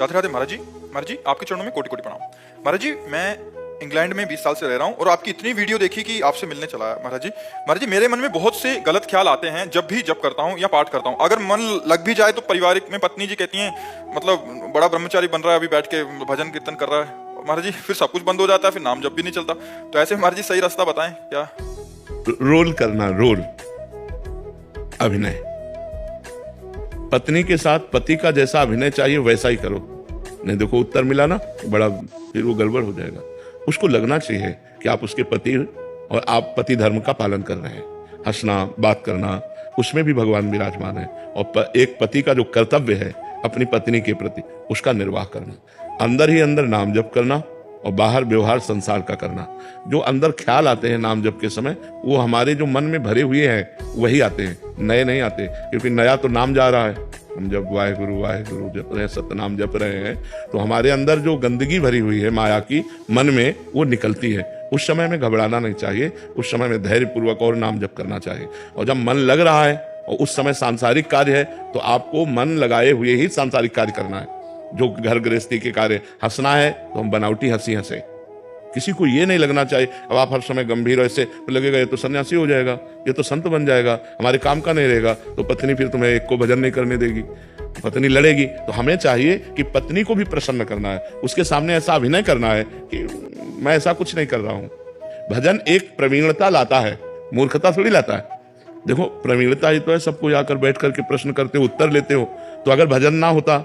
राधे राधे महाराज जी। महाराज जी आपके चरणों में कोटि कोटि प्रणाम। महाराज जी मैं इंग्लैंड में 20 साल से रह रहा हूँ और आपकी इतनी वीडियो देखी कि आपसे मिलने चला है महाराज जी। महाराज जी मेरे मन में बहुत से गलत ख्याल आते हैं जब भी जप करता हूँ या पाठ करता हूँ। अगर मन लग भी जाए तो पारिवारिक में पत्नी जी कहती हैं मतलब बड़ा ब्रह्मचारी बन रहा है, अभी बैठ के भजन कीर्तन कर रहा है। महाराज जी फिर सब कुछ बंद हो जाता है, फिर नाम जप भी नहीं चलता। तो ऐसे महाराज जी सही रास्ता बताएं क्या? रोल करना, रोल अभिनय, पत्नी के साथ पति का जैसा अभिनय चाहिए वैसा ही करो। नहीं देखो उत्तर मिला ना, बड़ा फिर वो गड़बड़ हो जाएगा। उसको लगना चाहिए कि आप उसके पति और आप पति धर्म का पालन कर रहे हैं। हंसना, बात करना, उसमें भी भगवान विराजमान है। और एक पति का जो कर्तव्य है अपनी पत्नी के प्रति, उसका निर्वाह करना, अंदर ही अंदर नाम जप करना और बाहर व्यवहार संसार का करना। जो अंदर ख्याल आते हैं नाम जप के समय, वो हमारे जो मन में भरे हुए हैं वही आते हैं, नए नहीं आते। क्योंकि नया तो नाम जा रहा है। हम जब वाहेगुरु वाहेगुरु जप रहे हैं, सतनाम जप रहे हैं, तो हमारे अंदर जो गंदगी भरी हुई है माया की मन में, वो निकलती है। उस समय में घबराना नहीं चाहिए, उस समय में धैर्यपूर्वक और नाम जप करना चाहिए। और जब मन लग रहा है और उस समय सांसारिक कार्य है, तो आपको मन लगाए हुए ही सांसारिक कार्य करना है। जो घर गृहस्थी के कार्य, हंसना है तो हम बनावटी हंसी हंसे। किसी को ये नहीं लगना चाहिए अब आप हर समय गंभीर हो, ऐसे तो लगेगा ये तो सन्यासी हो जाएगा, ये तो संत बन जाएगा, हमारे काम का नहीं रहेगा। तो पत्नी फिर तुम्हें एक को भजन नहीं करने देगी, पत्नी लड़ेगी। तो हमें चाहिए कि पत्नी को भी प्रसन्न करना है, उसके सामने ऐसा अभिनय करना है कि मैं ऐसा कुछ नहीं कर रहा हूं। भजन एक प्रवीणता लाता है, मूर्खता थोड़ी लाता है। देखो प्रवीणता ही तो है, सबको आकर बैठ करके प्रश्न करते हो, उत्तर लेते हो। तो अगर भजन ना होता,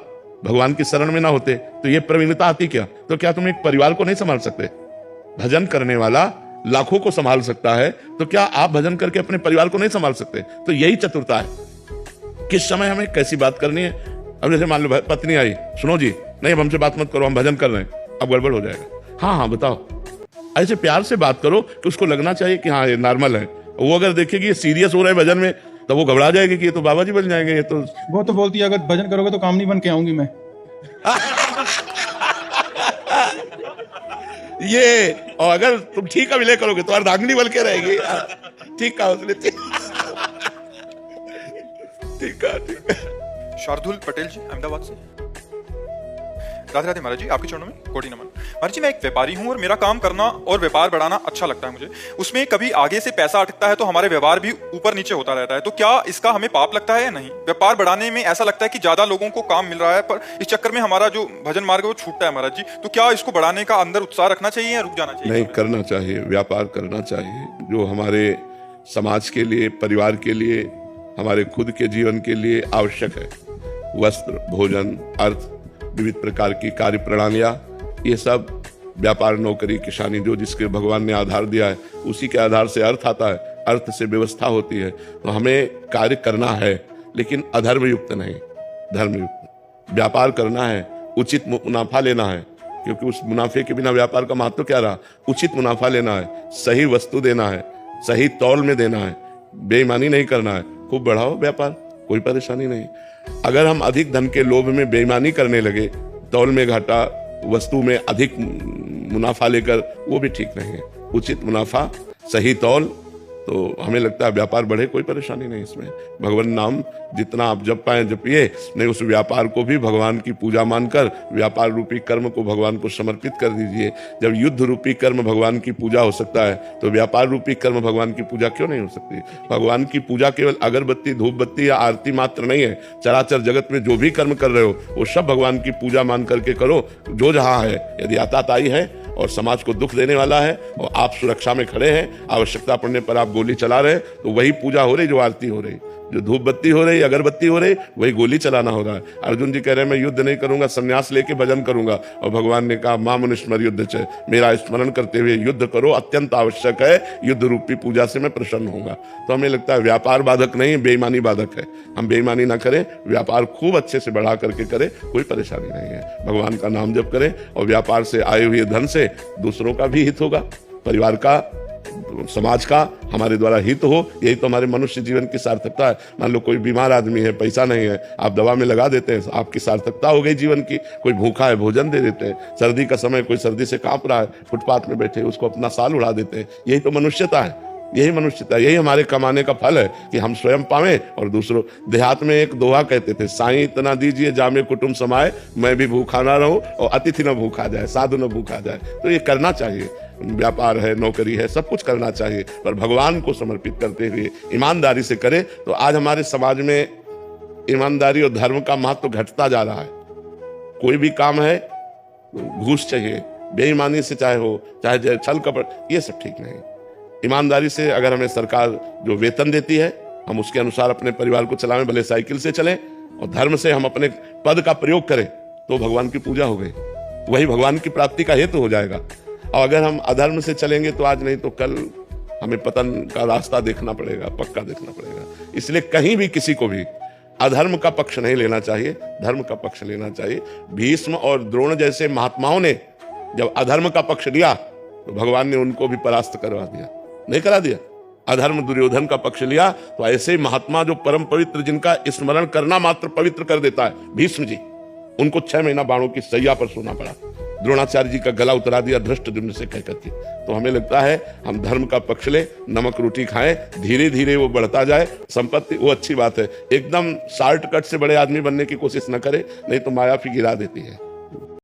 भगवान की शरण में ना होते, तो ये प्रवीणता आती क्या? तो क्या तुम एक परिवार को नहीं संभाल सकते? भजन करने वाला लाखों को संभाल सकता है, तो क्या आप भजन करके अपने परिवार को नहीं संभाल सकते? तो यही चतुरता है, किस समय हमें कैसी बात करनी है। अब जैसे मान लो पत्नी आई, सुनो जी नहीं अब हमसे बात मत करो, हम भजन कर रहे हैं, अब गड़बड़ हो जाएगा। हाँ हाँ बताओ, ऐसे प्यार से बात करो कि उसको लगना चाहिए कि हाँ ये नॉर्मल है। वो अगर देखेगी ये सीरियस हो रहा है भजन में, तो वो घबरा जाएगी कि ये तो बाबा जी बन जाएंगे। ये तो वो तो बोलती है अगर भजन करोगे तो काम नहीं बन के आऊंगी मैं। ये, और अगर तुम ठीक का विलय करोगे तो अर्धांगिनी बन के रहेगी। ठीक का उसने ठीक है। शार्दुल पटेल जी अहमदाबाद से। राधे राधे महाराज जी आपके चरणों में कोटि नमन। महाराज जी मैं एक व्यापारी हूँ और मेरा काम करना और व्यापार बढ़ाना अच्छा लगता है मुझे। उसमें कभी आगे से पैसा अटकता है तो हमारे व्यवहार भी ऊपर नीचे होता रहता है। तो क्या इसका हमें पाप लगता है या नहीं? व्यापार बढ़ाने में ऐसा लगता है कि ज्यादा लोगों को काम मिल रहा है, पर इस चक्कर में हमारा जो भजन मार्ग है वो छूटता है महाराज जी। तो क्या इसको बढ़ाने का अंदर उत्साह रखना चाहिए या रुक जाना चाहिए? नहीं, करना चाहिए, व्यापार करना चाहिए। जो हमारे समाज के लिए, परिवार के लिए, हमारे खुद के जीवन के लिए आवश्यक है, वस्त्र, भोजन, अर्थ, विविध प्रकार की कार्य प्रणालियां, ये सब व्यापार, नौकरी, किसानी, जो जिसके भगवान ने आधार दिया है उसी के आधार से अर्थ आता है, अर्थ से व्यवस्था होती है। तो हमें कार्य करना है, लेकिन अधर्म युक्त नहीं, धर्म युक्त। व्यापार करना है, उचित मुनाफा लेना है, क्योंकि उस मुनाफे के बिना व्यापार का महत्व क्या रहा? उचित मुनाफा लेना है, सही वस्तु देना है, सही तौल में देना है, बेईमानी नहीं करना है। खूब बढ़ाओ व्यापार, कोई परेशानी नहीं। अगर हम अधिक धन के लोभ में बेईमानी करने लगे, तौल में घाटा, वस्तु में अधिक मुनाफा लेकर, वो भी ठीक नहीं है। उचित मुनाफा, सही तौल, तो हमें लगता है व्यापार बढ़े, कोई परेशानी नहीं इसमें। भगवान नाम जितना आप जप पाए जपिए, नहीं उस व्यापार को भी भगवान की पूजा मानकर व्यापार रूपी कर्म को भगवान को समर्पित कर दीजिए। जब युद्ध रूपी कर्म भगवान की पूजा हो सकता है, तो व्यापार रूपी कर्म भगवान की पूजा क्यों नहीं हो सकती? भगवान की पूजा केवल अगरबत्ती, धूप बत्ती या आरती मात्र नहीं है। चराचर जगत में जो भी कर्म कर रहे हो वो सब भगवान की पूजा मान करके करो। जो जहाँ है, यदि आताताई है और समाज को दुख देने वाला है और आप सुरक्षा में खड़े हैं, आवश्यकता पड़ने पर आप गोली चला रहे हैं, तो वही पूजा हो रही, जो आरती हो रही, जो धूप बत्ती हो रही, अगरबत्ती हो रही, वही गोली चलाना हो रहा है। अर्जुन जी कह रहे हैं मैं युद्ध नहीं करूंगा, संन्यास लेके भजन करूंगा। और भगवान ने कहा मां मनुस्मर युद्ध च, मेरा स्मरण करते हुए युद्ध करो, अत्यंत आवश्यक है, युद्ध रूपी पूजा से मैं प्रसन्न होऊंगा। तो हमें लगता है व्यापार बाधक नहीं, बेईमानी बाधक है। हम बेईमानी ना करें, व्यापार खूब अच्छे से बढ़ा करके करें, कोई परेशानी नहीं है। भगवान का नाम जप करें और व्यापार से आए हुए धन से दूसरों का भी हित होगा, परिवार का, समाज का, हमारे द्वारा हित हो। यही तो हमारे मनुष्य जीवन की सार्थकता है। मान लो कोई बीमार आदमी है, पैसा नहीं है, आप दवा में लगा देते हैं, आपकी सार्थकता हो गई जीवन की। कोई भूखा है, भोजन दे देते हैं। सर्दी का समय, कोई सर्दी से कांप रहा है, फुटपाथ में बैठे, उसको अपना साल उड़ा देते हैं। यही तो मनुष्यता है। यही मनुष्यता, यही हमारे कमाने का फल है कि हम स्वयं पावें और दूसरों। देहात में एक दोहा कहते थे, साईं इतना दीजिए जामे कुटुंब समाए, मैं भी भूखा ना रहूं और अतिथि न भूखा जाए, साधु न भूखा जाए। तो ये करना चाहिए, व्यापार है, नौकरी है, सब कुछ करना चाहिए, पर भगवान को समर्पित करते हुए ईमानदारी से करें। तो आज हमारे समाज में ईमानदारी और धर्म का महत्व घटता जा रहा है। कोई भी काम है घूस चाहिए, बेईमानी से चाहे हो, चाहे छल कपट, ये सब ठीक नहीं। ईमानदारी से अगर हमें सरकार जो वेतन देती है हम उसके अनुसार अपने परिवार को चलाएं, भले साइकिल से चलें, और धर्म से हम अपने पद का प्रयोग करें, तो भगवान की पूजा हो गई, वही भगवान की प्राप्ति का हेतु हो जाएगा। और अगर हम अधर्म से चलेंगे तो आज नहीं तो कल हमें पतन का रास्ता देखना पड़ेगा, पक्का देखना पड़ेगा। इसलिए कहीं भी किसी को भी अधर्म का पक्ष नहीं लेना चाहिए, धर्म का पक्ष लेना चाहिए। भीष्म और द्रोण जैसे महात्माओं ने जब अधर्म का पक्ष लिया तो भगवान ने उनको भी परास्त करवा दिया, नहीं करा दिया। अधर्म दुर्योधन का पक्ष लिया तो ऐसे महात्मा जो परम पवित्र, जिनका स्मरण करना मात्र पवित्र कर देता है, भीष्म जी, उनको 6 महीना बाणों की सैया पर सोना पड़ा। द्रोणाचार्य जी का गला उतरा दिया धृष्टद्युम्न से कह करके। तो हमें लगता है हम धर्म का पक्ष ले, नमक रोटी खाएं, धीरे धीरे वो बढ़ता जाए। संपत्ति वो अच्छी बात है, एकदम शॉर्टकट से बड़े आदमी बनने की कोशिश न करे, नहीं तो माया फिर गिरा देती है।